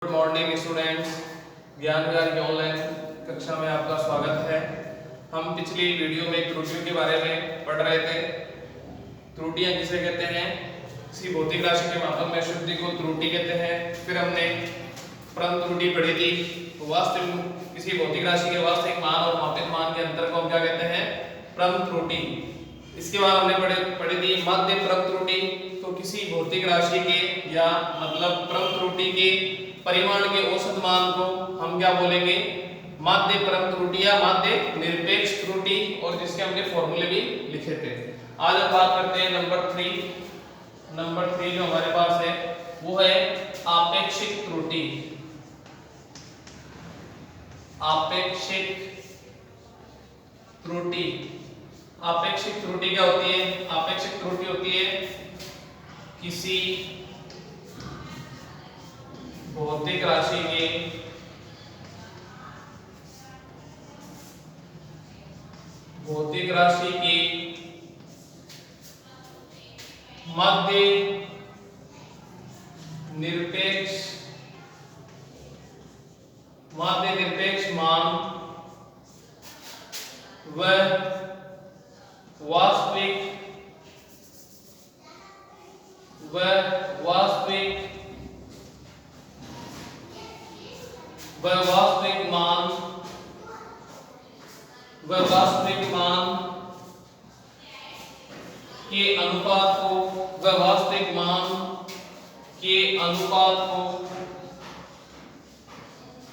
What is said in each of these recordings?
Good morning students, ज्ञान विहार की online कक्षा में आपका स्वागत है। हम पिछली वीडियो में त्रुटियों के बारे में पढ़ रहे थे। त्रुटियां किसे कहते हैं? किसी भौतिक राशि के मापन में शुद्धि को त्रुटि कहते हैं। फिर हमने परम त्रुटि पढ़ी थी। वास्तविक किसी भौतिक राशि के वास्तविक मान और मापित मान के अंतर को हम क्या कहते हैं? परम त्रुटि। इसके बाद हमने पढ़ी थी माध्य परम त्रुटि। तो किसी भौतिक राशि के या मतलब परम त्रुटि के परिमाण के औसत मान को हम क्या बोलेंगे? माध्य परम त्रुटि या माध्य निरपेक्ष त्रुटि, और जिसके हमने फॉर्मूले भी लिखे थे। आज हम बात करते हैं नंबर 3 जो हमारे पास है वो है आपेक्षिक त्रुटि। आपेक्षिक त्रुटि क्या होती है? आपेक्षिक त्रुटि होती है किसी भौतिक राशि के माध्य निरपेक्ष मान व वास्तविक मान के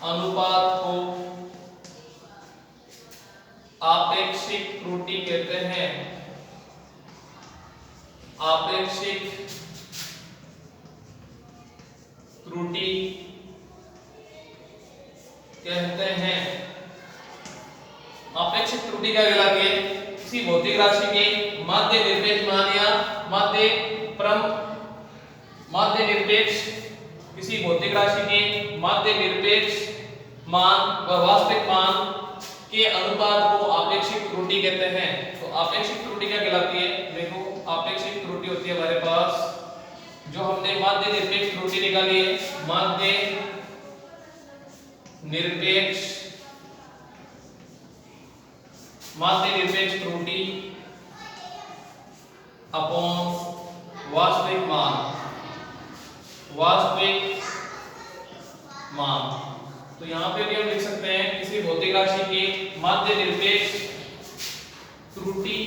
अनुपात को आपेक्षिक त्रुटि कहते हैं। आपेक्षिक त्रुटि कहते हैं। आपेक्षिक त्रुटि क्या कहलाती है? किसी भौतिक राशि के माध्य निरपेक्ष मान या किसी भौतिक राशि के माध्य निरपेक्ष मान व वास्तविक मान के अनुपात को आपेक्षिक त्रुटि कहते हैं। तो आपेक्षिक त्रुटि क्या कहलाती है? देखो, आपेक्षिक त्रुटि होती है हमारे पास जो हमने माध्य निरपेक्ष त्रुटि निकाली है, माध्य निरपेक्ष त्रुटि अपॉन वास्तविक मान। तो यहां पे भी हम लिख सकते हैं किसी भौतिक राशि के माध्य निरपेक्ष त्रुटि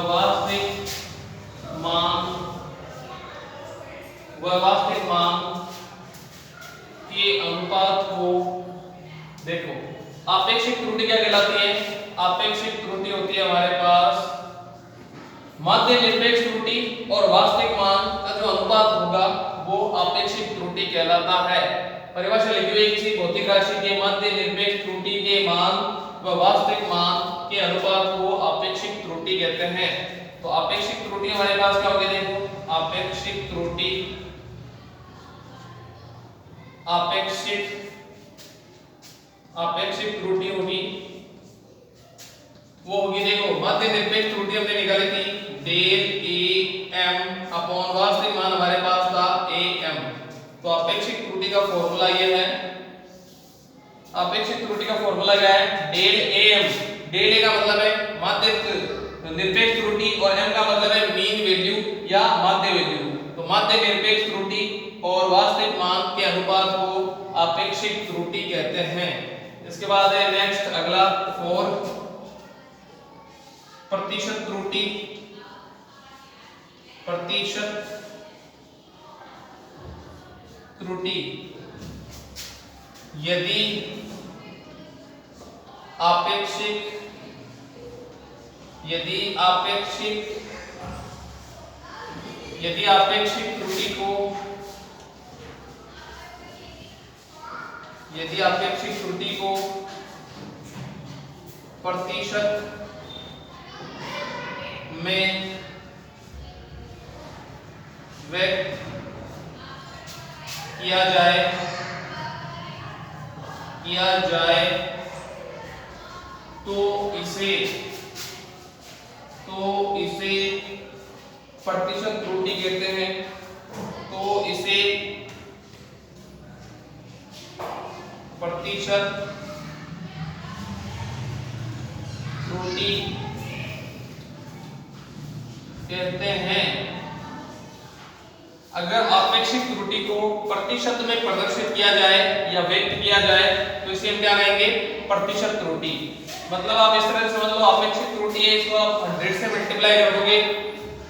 के मान व वास्तविक मान के अनुपात को देखो। आपेक्षिक त्रुटि क्या कहलाती है? आपेक्षिक त्रुटि होती है हमारे पास माध्य निरपेक्ष त्रुटि और वास्तविक मान का जो अनुपात होगा वो आपेक्षिक त्रुटि कहलाता है। परिभाषा लिखी हुई, किसी भौतिक राशि के माध्य निरपेक्ष त्रुटि के मान व वास्तविक मान के अनुपात को आपेक्षिक त्रुटि कहते हैं। तो आपेक्षिक त्रुटि हमारे पास क्या होगी? देखो, आपेक्षिक त्रुटि होगी, वो होगी, देखो, माध्य निरपेक्ष त्रुटि हमने निकाली थी डेल ए एम अपॉन वास्तविक मान हमारे पास था ए एम। तो आपेक्षिक त्रुटि का फॉर्मूला ये है। आपेक्षिक त्रुटि का फॉर्मूला क्या है? Del A M. Del A का मतलब है माध्य निरपेक्ष त्रुटि और एम का मतलब है मीन वैल्यू या माध्य वैल्यू। तो माध्य निरपेक्ष त्रुटि और वास्तविक मान के अनुपात को आपेक्षिक त्रुटि कहते हैं। इसके बाद है नेक्स्ट अगला 4 प्रतिशत त्रुटि। यदि आपेक्षिक त्रुटि को प्रतिशत में व्यक्त किया जाए तो इसे प्रतिशत त्रुटि कहते हैं। तो इसे प्रतिशत त्रुटि कहते हैं। अगर अपेक्षित त्रुटि को प्रतिशत में प्रदर्शित किया जाए या व्यक्त किया जाए तो इसे हम क्या कहेंगे? प्रतिशत त्रुटि। मतलब आप इस तरह से समझ लो, अपेक्षित त्रुटि है, इसको आप 100 से मल्टीप्लाई कर दोगे,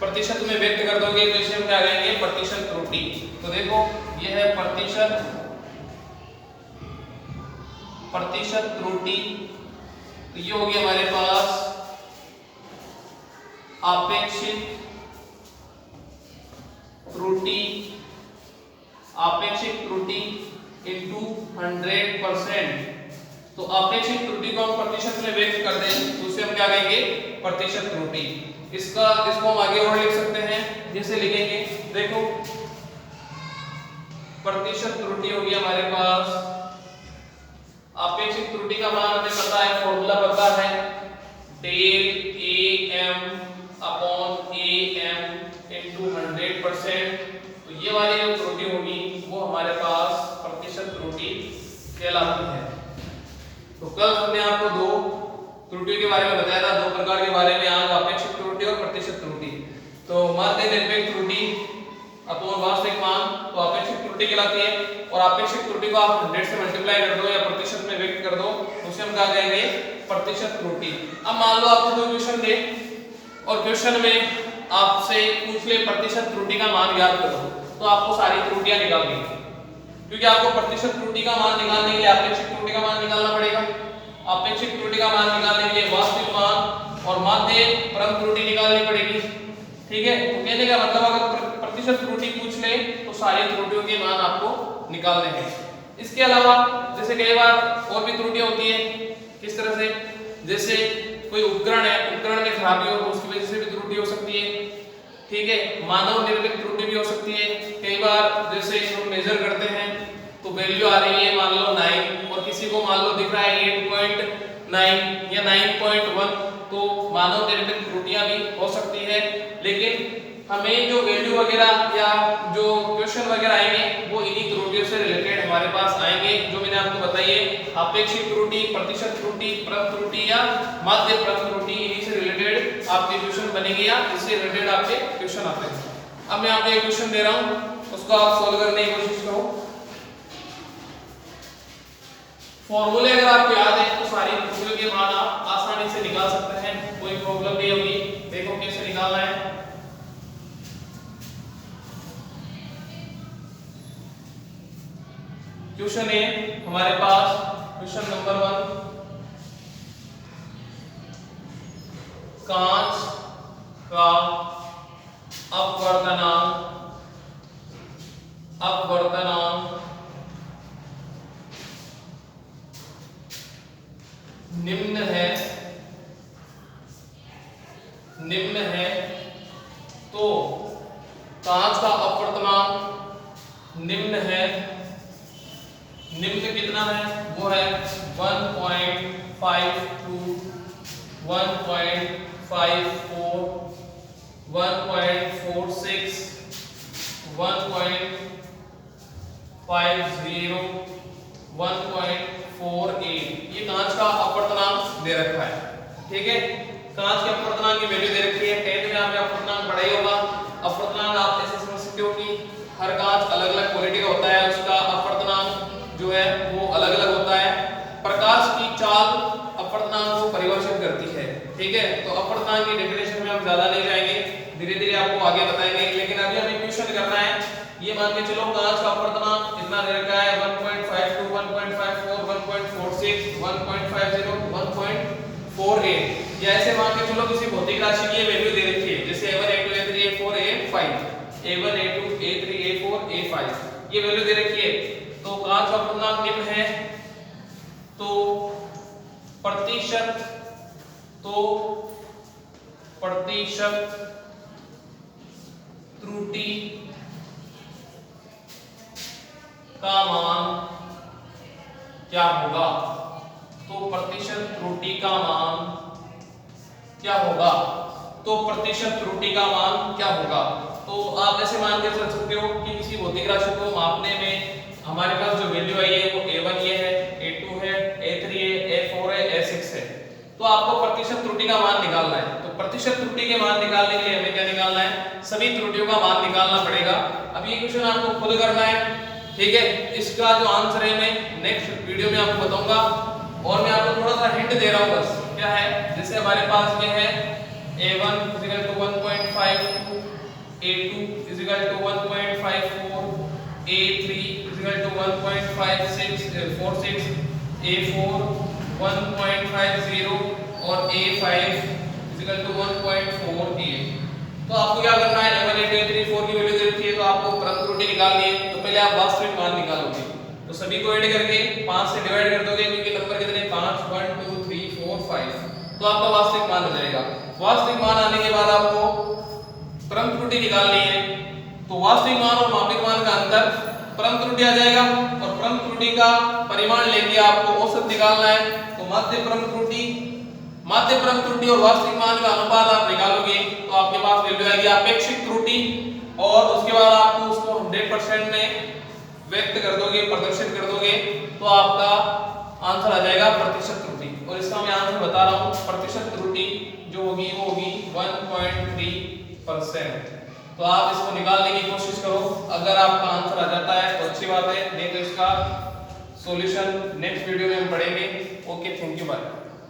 प्रतिशत में व्यक्त कर दोगे तो इसे हम क्या कहेंगे? प्रतिशत त्रुटि। तो देखो यह है प्रतिशत त्रुटि। तो ये हो गया हमारे पास अपेक्षित त्रुटि इनटू 100%। तो अपेक्षित त्रुटि को हम प्रतिशत में व्यक्त कर दें तो उसे हम क्या कहेंगे? प्रतिशत त्रुटि। इसको हम आगे और लिख सकते हैं, जैसे लिखेंगे, देखो प्रतिशत त्रुटि हो गया हमारे पास, अपेक्षित त्रुटि का मान हमें पता है, फॉर्मूला पता है, del AM upon AM into 100%। तो ये वाली जो त्रुटि होगी वो हमारे पास प्रतिशत त्रुटि कहलाती है। तो कल हमने आपको दो त्रुटियों के बारे में बताया था, दो प्रकार के बारे में, आज अपेक्षित त्रुटि और प्रतिशत त्रुटि। तो माध्य निरपेक्ष त्रुटि अपॉन वास्तविक मान तो अपेक्षित त्रुटि कहलाती है, और अपेक्षित त्रुटि को आप 100 से मल्टीप्लाई कर दो या प्रतिशत में व्यक्त कर दो तो उसे हम क्या कहेंगे? प्रतिशत त्रुटि। अब मान लो आपको कोई क्वेश्चन दे और क्वेश्चन में आपसे पूछ ले प्रतिशत त्रुटि का मान ज्ञात करो, तो आपको सारी त्रुटियां निकालनी है, क्योंकि आपको प्रतिशत त्रुटि का मान निकालने के लिए अपेक्षित त्रुटि का मान निकालना पड़ेगा। अपेक्षित त्रुटि का मान निकालने के लिए वास्तविक मान और माध्य परम त्रुटि निकालनी पड़ेगी। ठीक है, तो कहने का मतलब अगर प्रतिशत त्रुटि पूछ ले तो सारी त्रुटियों के मान आपको निकालने हैं। इसके अलावा जैसे कई बार और भी त्रुटियां होती है, किस तरह से, जैसे कोई उपकरण है, उपकरण में खराबी हो तो उसकी वजह से भी त्रुटि हो सकती है। ठीक है, मानव निर्मित त्रुटि भी हो सकती है। कई बार जैसे हम मेजर करते हैं तो वैल्यू आ रही है मान लो 9 और किसी को मान लो दिख रहा है 8.9 या 9.1, तो मानव निर्मित त्रुटियां भी हो सकती है। लेकिन हमें जो वैल्यू वगैरह या जो क्वेश्चन वगैरह आएंगे वो इन्हीं त्रुटियों से रिलेटेड हमारे पास आएंगे, जो मैंने आपको बताई है, अपेक्षित त्रुटि, प्रतिशत त्रुटि, परम त्रुटि या माध्य परम त्रुटि, इन्हीं से रिलेटेड आपके क्वेश्चन बनेंगे या इससे रिलेटेड आपके क्वेश्चन आते हैं। अब मैं आपको एक क्वेश्चन दे रहा हूं, उसको आप सोल्व करने की कोशिश करो। फॉर्मूले अगर आपको याद है तो सारी त्रुटियों के मान आप आसानी से निकाल सकते हैं, कोई प्रॉब्लम नहीं होगी। देखो कैसे निकालना है। क्वेश्चन है हमारे पास, क्वेश्चन नंबर 1, कांच का अपवर्तनांक निम्न है, तो कांच का अपवर्तनांक निम्न है, निम्न कितना है? वो है 1.52, 1.54, 1.46, 1.50, 1.48। ये कांच का अपवर्तनांक दे रखा है। ठीक है, कांच के अपवर्तनांक की वैल्यू दे रखी है। 10th में आपने अपवर्तनांक पढ़ा ही होगा। अपवर्तनांक आप ऐसे समझ सकते हो कि हर कांच अलग अलग क्वालिटी का होता है, उसका अपवर्तनांक जो है वो अलग अलग होता है। प्रकाश की चाल अपवर्तनांक को परिभाषित करती है। ठीक है, तो अपवर्तनांक की डेफिनेशन में हम ज्यादा नहीं जाएंगे, धीरे धीरे आपको आगे बताएंगे। लेकिन अभी हमें क्वेश्चन करना है, ये मान के चलो कांच का अपवर्तनांक कितना दे रखा है? 1.52, 1.54, 1.46, 1.50, 1.48। या ऐसे मान के चलो किसी भौतिक राशि की वैल्यू दे रखी है, जैसे A1, A2, A3, A4, A5, A1, A2, A3, A4, A5, ये वैल्यू दे रखी है। तो कांच का अपवर्तनांक निम्न है, तो प्रतिशत त्रुटि का मान क्या होगा? तो प्रतिशत त्रुटि का मान क्या होगा? तो प्रतिशत त्रुटि का मान क्या होगा? तो आप ऐसे मान के चल सकते हो कि किसी भौतिक राशि को मापने में हमारे पास जो वैल्यू आई है वो a1 ये है, a2 है, a3 है, a4 है, a6 है। तो आपको प्रतिशत त्रुटि का मान निकालना है। तो प्रतिशत त्रुटि के मान निकालने के लिए हमें क्या निकालना है? सभी त्रुटियों का मान निकालना पड़ेगा। अब ये क्वेश्चन आपको खुद करना है, ठीक है। इसका जो आंसर है मैं नेक्स्ट वीडियो में आपको बताऊंगा। और मैं आपको थोड़ा सा हिंट दे रहा हूं बस, क्या है, जैसे हमारे पास ये है a1 = 1.52, a2 = 1.54, a3 = 1.5646, a4 1.50 और a5 = 1.48। तो आपको क्या करना है? a1 a2 a3 4 की वैल्यू दे रखी है, तो आपको परम त्रुटि निकालनी है। तो पहले आप वास्तविक मान निकालोगे, तो सभी को ऐड करके 5 से डिवाइड कर दोगे, क्योंकि नंबर कितने 5 1 2 3 4 5, तो आपका वास्तविक मान हो जाएगा। वास्तविक मान आने के बाद आपको परम त्रुटि निकालनी है। तो वास्तविक मान और मापित मान का अंतर परम त्रुटि आ जाएगा, और परम त्रुटि का परिमाण लेके आपको औसत निकालना है। तो माध्य परम त्रुटि और वास्तविक मान का अनुपात आप निकालोगे, तो आपके पास वैल्यू आएगी अपेक्षित त्रुटि, और उसके बाद आपको उसको 100% में व्यक्त कर दोगे, प्रदर्शित कर दोगे, तो आपका आंसर आ जाएगा प्रतिशत त्रुटि। और इसका मैं आंसर बता रहा हूं, प्रतिशत त्रुटि जो होगी वो होगी 1.3%। तो आप इसको निकालने की कोशिश करो। अगर आपका आंसर आ जाता है तो अच्छी बात है, नहीं तो इसका सॉल्यूशन नेक्स्ट वीडियो में हम पढ़ेंगे। Okay, thank you, bye.